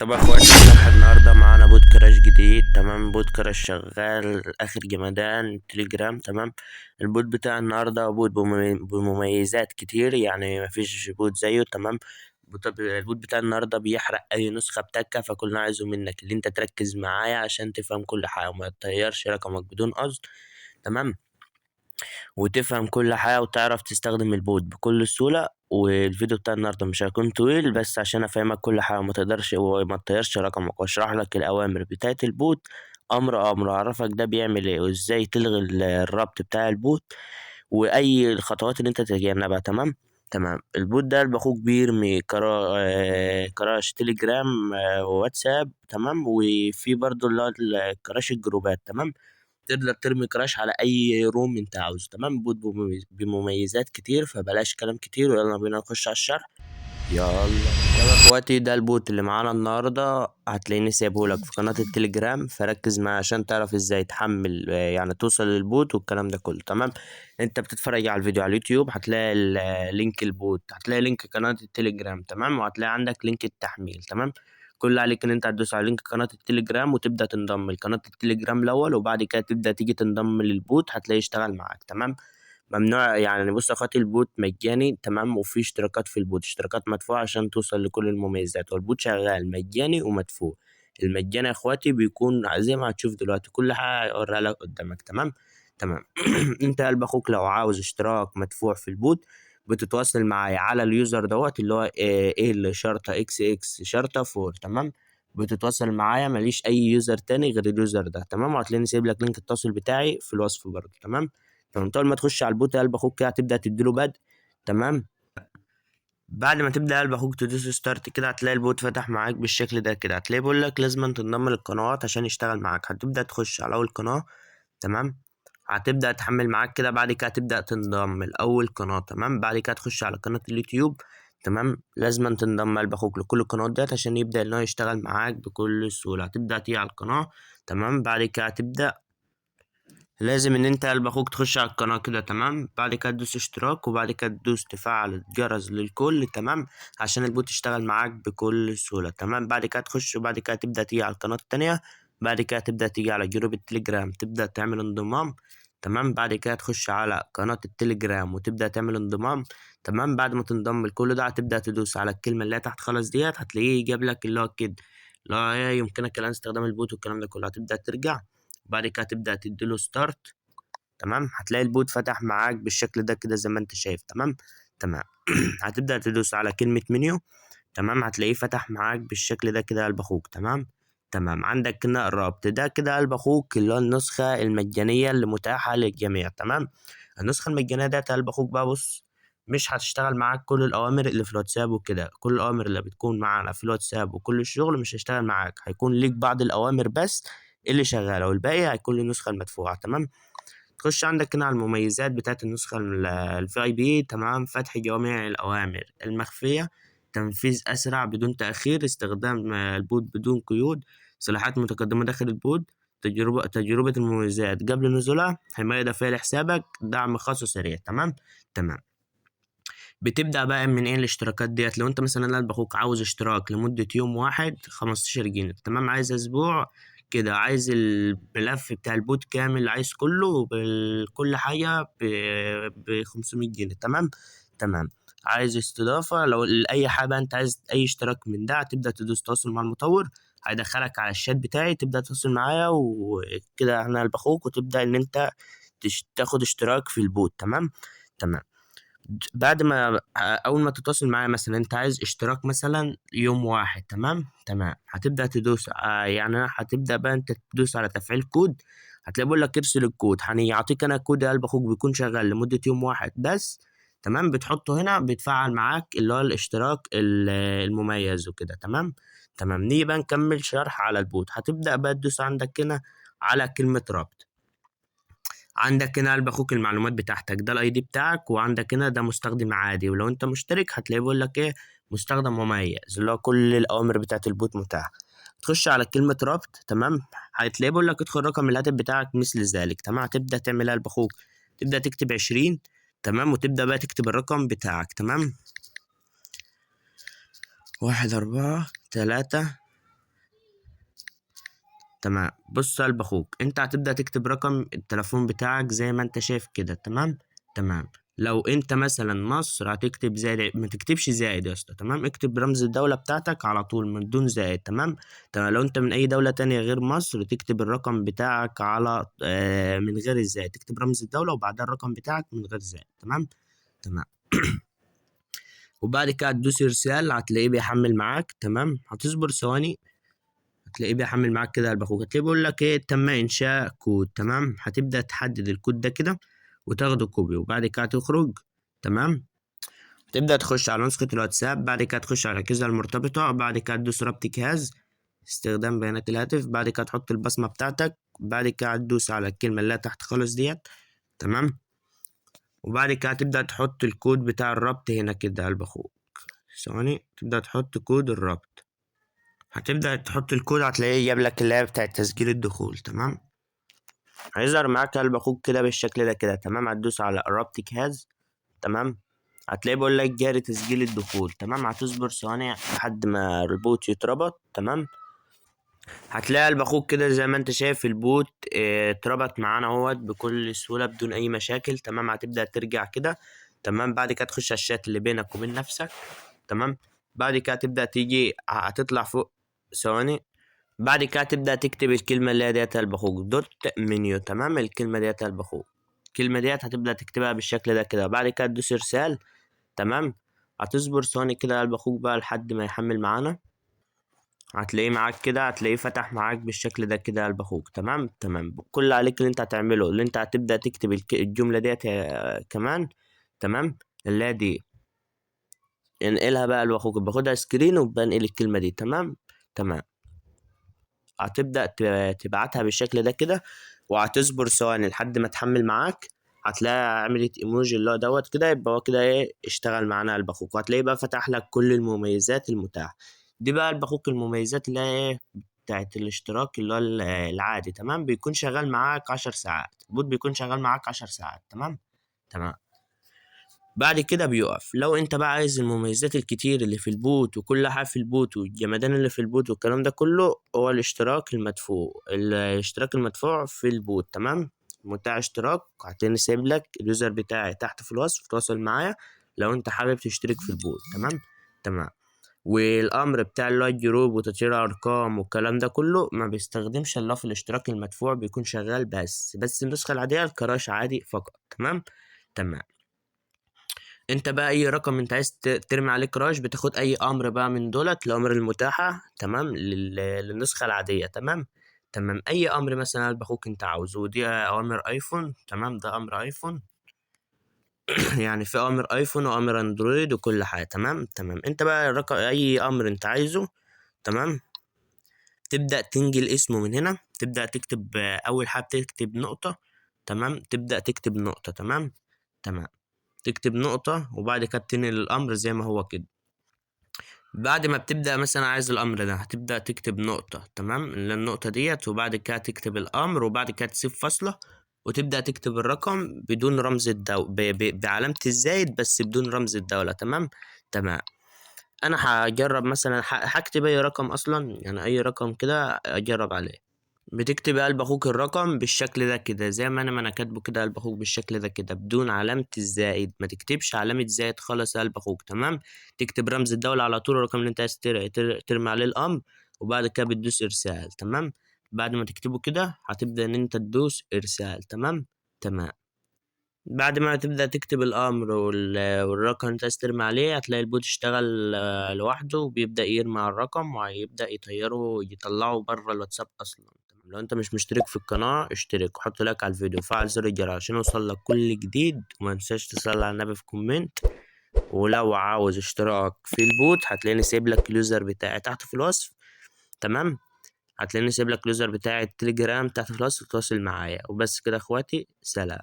طب يا اخواتي الصبح النهارده معانا بوت كراش جديد. تمام، بوت كراش شغال اخر جمدان تليجرام. تمام، البوت بتاع النهارده بوت بمميزات كتير، يعني مفيش بوت زيه. تمام، البوت بتاع النهارده بيحرق اي نسخه بتكه، فكلنا عايزه منك اللي انت تركز معايا عشان تفهم كل حاجه وما تطيرش رقمك بدون قصد. تمام، وتفهم كل حاجة وتعرف تستخدم البوت بكل سهولة. والفيديو بتاع النهاردة مش هيكون طويل، بس عشان افهمك كل حاجة وما تطيرش رقمك واشرح لك الاوامر بتاعة البوت امر اعرفك ده بيعمل ايه وازاي تلغي الربط بتاع البوت واي الخطوات اللي انت تتجنبها. تمام. تمام، البوت ده باخوه بيرمي كراش تليجرام وواتساب. تمام، وفي برضه اللي هو كراش الجروبات. تمام، تقدر ترمي كراش على اي روم انت عاوزه. تمام، بوت بمميزات كتير، فبلاش كلام كتير ويلا بينا نخش على الشرح. يلا يا اخواتي، ده البوت اللي معانا النهارده، هتلاقيني سايبهولك في قناة التليجرام، فركز معايا عشان تعرف ازاي تحمل يعني توصل للبوت والكلام ده كله. تمام، انت بتتفرج على الفيديو على اليوتيوب هتلاقي لينك البوت، هتلاقي لينك قناة التليجرام. تمام، وهتلاقي عندك لينك التحميل. تمام، كل اللي عليك ان انت هتدوس على لينك قناة التليجرام وتبدأ تنضم لقناة التليجرام الاول، وبعد كده تبدأ تيجي تنضم للبوت هتلاقيه يشتغل معاك. تمام، ممنوع يعني، بص يا اخواتي البوت مجاني. تمام، وفي اشتراكات في البوت، اشتراكات مدفوعة عشان توصل لكل المميزات، والبوت شغال مجاني ومدفوع. المجاني يا اخواتي بيكون زي ما هتشوف دلوقتي كل حاجة اوريها لك قدامك. تمام. تمام. انت قلب اخوك لو عاوز اشتراك مدفوع في البوت بتتواصل معايا على اليوزر دوت اللي هو ايه اللي شرطة اكس اكس شرطة فور. تمام، بتتواصل معايا، ماليش اي يوزر تاني غير اليوزر ده. تمام، وهتلاقيني سايب لك لينك التواصل بتاعي في الوصف برضه. تمام. تمام، اول ما تخش على البوت قلب اخوك كده هتبدا تديله بدء. تمام، بعد ما تبدا قلب اخوك تدوس ستارت كده هتلاقي البوت فتح معاك بالشكل ده كده، هتلاقيه بيقول لك لازم تنضم للقنوات عشان يشتغل معاك. هتبدا تخش على اول قناه. تمام، هتبدا تحمل معاك كده، بعد كده هتبدا تنضم لاول قناه. تمام، بعد كده تخش على قناه اليوتيوب. تمام، لازم تنضم قلب اخوك لكل القنوات ديت عشان يبدا ان هو يشتغل معاك بكل سهوله. هتبدا تيجي على القناه. تمام، بعد كده هتبدا لازم ان انت قلب اخوك تخش على القناة كده. تمام، بعد كده تدوس اشتراك، وبعد كده تدوس تفعل الجرس للكل. تمام، عشان البوت يشتغل معاك بكل سهولة. تمام، بعد كده تخش وبعد كده تبدأ تيجي على القناة التانية. بعد كده تبدأ تيجي على جروب التليجرام تبدأ تعمل انضمام. تمام، بعد كده تخش على قناة التليجرام وتبدأ تعمل انضمام. تمام، بعد ما تنضم لكل ده هتبدأ تدوس على الكلمة اللي هي تحت خالص ديت، هتلاقيه جاب لك اللي هو كده اللي هو إيه، يمكنك الآن استخدام البوت والكلام ده كله. هتبدأ ترجع، بعد كده تبدأ تديله ستارت. تمام، هتلاقي البوت فتح معاك بالشكل ده كده زي ما انت شايف. تمام. تمام. هتبدأ تدوس على كلمة منيو. تمام، هتلاقيه فتح معاك بالشكل ده كده قلب اخوك. تمام. تمام، عندك هنا الرابط ده كده قلب اخوك اللي هو النسخة المجانية اللي متاحة للجميع. تمام، النسخة المجانية ده قلب اخوك بقى، بص مش هتشتغل معاك كل الأوامر اللي في الواتساب وكده، كل الأوامر اللي بتكون معانا في الواتساب وكل الشغل مش هيشتغل معاك، هيكون ليك بعض الأوامر بس اللي شغالة، والباقي هيكون للنسخة المدفوعة. تمام، تخش عندك هنا على المميزات بتاعت النسخة الفي اي بي. تمام، فتح جميع الأوامر المخفية، تنفيذ أسرع بدون تأخير، استخدام البوت بدون قيود، صلاحيات متقدمة داخل البوت، تجربة المميزات قبل نزولها، حماية إضافية لحسابك، دعم خاص وسريع. تمام. تمام، بتبدأ بقى من ايه الاشتراكات ديت. لو انت مثلا قلب اخوك عاوز اشتراك لمدة يوم واحد 15 جنيه. تمام، عايز اسبوع كده، عايز الملف بتاع البوت كامل، عايز كله بكل حاجة ب 500 جنيه. تمام. تمام، عايز استضافة لو لأي حاجة انت عايز اي اشتراك من ده هتبدأ تدوس تواصل مع المطور، هيدخلك على الشات بتاعي تبدأ تتواصل معايا وكده انا قلب اخوك، وتبدأ ان انت تاخد اشتراك في البوت. تمام. تمام، بعد ما اول ما تتواصل معايا مثلا انت عايز اشتراك مثلا يوم واحد. تمام. تمام، هتبدا تدوس يعني هتبدا بقى انت تدوس على تفعيل كود، هتلاقي بيقول لك ارسل الكود، هنعطيك انا كود يا قلب اخوك بيكون شغال لمده يوم واحد بس. تمام، بتحطه هنا بيتفعل معاك اللي هو الاشتراك المميز وكده. تمام. تمام، نيجي بقى نكمل شرح على البوت. هتبدا بقى تدوس عندك هنا على كلمه رابط، عندك هنا قلب اخوك المعلومات بتاعتك، ده الاي دي بتاعك، وعندك هنا ده مستخدم عادي، ولو انت مشترك هتلاقيه بيقول لك ايه مستخدم مميز اللي هو كل الاوامر بتاعت البوت متاحه. تخش على كلمه ربط. تمام، هتلاقيه بيقول لك ادخل رقم الهاتف بتاعك مثل ذلك. تمام، هتبدا تعمل إيه قلب اخوك، تبدا تكتب 20. تمام، وتبدا بقى تكتب الرقم بتاعك. تمام، 1 4 3 تمام. بص يا قلب اخوك، انت هتبدأ تكتب رقم التليفون بتاعك زي ما انت شايف كده. تمام. تمام. لو انت مثلا مصر هتكتب زائد، ما تكتبش زائد يا اسطى. تمام. اكتب رمز الدولة بتاعتك على طول من دون زائد. تمام. تمام. لو انت من اي دولة تانية غير مصر تكتب الرقم بتاعك على من غير الزائد، تكتب رمز الدولة وبعدها الرقم بتاعك من غير زائد. تمام. تمام. وبعد كده هتدوس ارسال، هتلاقيه بيحمل معاك. تمام. هتصبر ثواني، هتلاقيه بيحمل معاك كده قلب اخوك. هتلاقيه بيقول لك ايه، تم انشاء كود. تمام. هتبدا تحدد الكود ده كده وتاخده كوبي، وبعد كده تخرج. تمام. تبدا تخش على نسخه الواتساب، بعد كده تخش على الأجهزة المرتبطه، بعد كده تدوس ربط جهاز استخدام بيانات الهاتف، بعد كده تحط البصمه بتاعتك، بعد كده تدوس على الكلمه اللي تحت خالص ديت. تمام. وبعد كده تبدا تحط الكود بتاع الربط هنا كده قلب اخوك. ثواني، تبدا تحط كود الربط. هتبدأ تحط الكود، هتلاقيه جاب لك اللي هي بتاعة تسجيل الدخول. تمام. هيظهر معاك قلب اخوك كده بالشكل ده كده. تمام. هتدوس على ربط جهاز. تمام. هتلاقيه بيقول لك جاري تسجيل الدخول. تمام. هتصبر ثواني لحد ما البوت يتربط. تمام. هتلاقي قلب اخوك كده زي ما انت شايف البوت اتربط معانا اهوت بكل سهولة بدون اي مشاكل. تمام. هتبدأ ترجع كده. تمام. بعد كده تخش على الشات اللي بينك وبين نفسك. تمام. بعد كده تبدأ تيجي هتطلع فوق. ثواني. بعد كده تبدأ تكتب الكلمة اللي هي ديت قلب اخوك دوت منيو. تمام. الكلمة ديت قلب اخوك، الكلمة ديت هتبدأ تكتبها بالشكل ده كده. بعد كده تدوس ارسال. تمام. هتصبر ثواني كده قلب اخوك بقى لحد ما يحمل معانا. هتلاقيه معاك كده، هتلاقيه فتح معاك بالشكل ده كده قلب اخوك. تمام. تمام. كل اللي عليك اللي انت هتعمله اللي انت هتبدأ تكتب الجملة ديت كمان. تمام. اللي هي دي انقلها بقى قلب اخوك، باخدها سكرين وبنقل الكلمة دي. تمام. تمام. هتبدأ تبعتها بالشكل ده كده، وهتصبر ثواني لحد ما تحمل معاك. هتلاقي عملت ايموجي اللي هو دوت كده، يبقى هو كده ايه اشتغل معانا قلب اخوك. وهتلاقيه بقى فتح لك كل المميزات المتاحة. دي بقى قلب اخوك المميزات اللي هي ايه بتاعت الاشتراك اللي هو العادي. تمام. بيكون شغال معاك 10 ساعات، البوت بيكون شغال معاك 10 ساعات. تمام. تمام. بعد كده بيقف. لو انت بقى عايز المميزات الكتير اللي في البوت وكل حاجة في البوت والجمدان اللي في البوت والكلام ده كله، هو الاشتراك المدفوع في البوت. تمام. بتاع اشتراك هتلاقيني سايب لك اليوزر بتاعي تحت في الوصف، تواصل معايا لو انت حابب تشترك في البوت. تمام. تمام. والامر بتاع اللي هو الجروب وتطوير ارقام والكلام ده كله ما بيستخدمش الا في الاشتراك المدفوع، بيكون شغال بس النسخة العادية الكراش عادي فقط. تمام. تمام. انت بقى اي رقم انت عايز ترمي عليه كراش بتاخد اي امر بقى من دولت الامر المتاحة. تمام. للنسخة العادية. تمام. تمام. اي امر مثلا قلب اخوك انت عاوزه، دي اوامر ايفون. تمام. ده امر ايفون. يعني في امر ايفون وامر اندرويد وكل حاجة. تمام. تمام. انت بقى الرقم اي امر انت عايزه. تمام. تبدأ تنجل اسمه من هنا، تبدأ تكتب اول حاجة تكتب نقطة. تمام. تبدأ تكتب نقطة. تمام. تمام. تكتب نقطة وبعد كده تنقل الأمر زي ما هو كده. بعد ما بتبدأ مثلا عايز الأمر ده هتبدأ تكتب نقطة. تمام. اللي النقطة ديت، وبعد كده تكتب الأمر، وبعد كده تسيب فاصلة وتبدأ تكتب الرقم بدون رمز بعلامة الزايد بس بدون رمز الدولة. تمام. تمام. أنا هجرب مثلا هكتب أي رقم أصلا، يعني أي رقم كده أجرب عليه. بتكتب قلب اخوك الرقم بالشكل ده كده زي ما انا كاتبه كده قلب اخوك بالشكل ده كده بدون علامة الزائد. ما تكتبش علامة زائد خالص يا قلب اخوك. تمام. تكتب رمز الدولة على طول، الرقم اللي انت عايز ترمي عليه الامر، وبعد كده بتدوس ارسال. تمام. بعد ما تكتبه كده هتبدأ ان انت تدوس ارسال. تمام. تمام. بعد ما تبدأ تكتب الأمر والرقم اللي انت عايز ترمي عليه هتلاقي البوت اشتغل لوحده، وبيبدأ يرمي على الرقم وهيبدأ يطلعه بره الواتساب أصلا. تمام. لو انت مش مشترك في القناة اشترك وحط لايك على الفيديو وفعل زر الجرس عشان يوصلك كل جديد، وما تنساش تصلي على النبي في كومنت. ولو عاوز اشتراك في البوت هتلاقيني سايب لك اليوزر بتاعي تحت في الوصف. تمام. هتلاقيني سايب لك اليوزر بتاعي التليجرام تحت في الوصف، تواصل معايا. وبس كده اخواتي، سلام.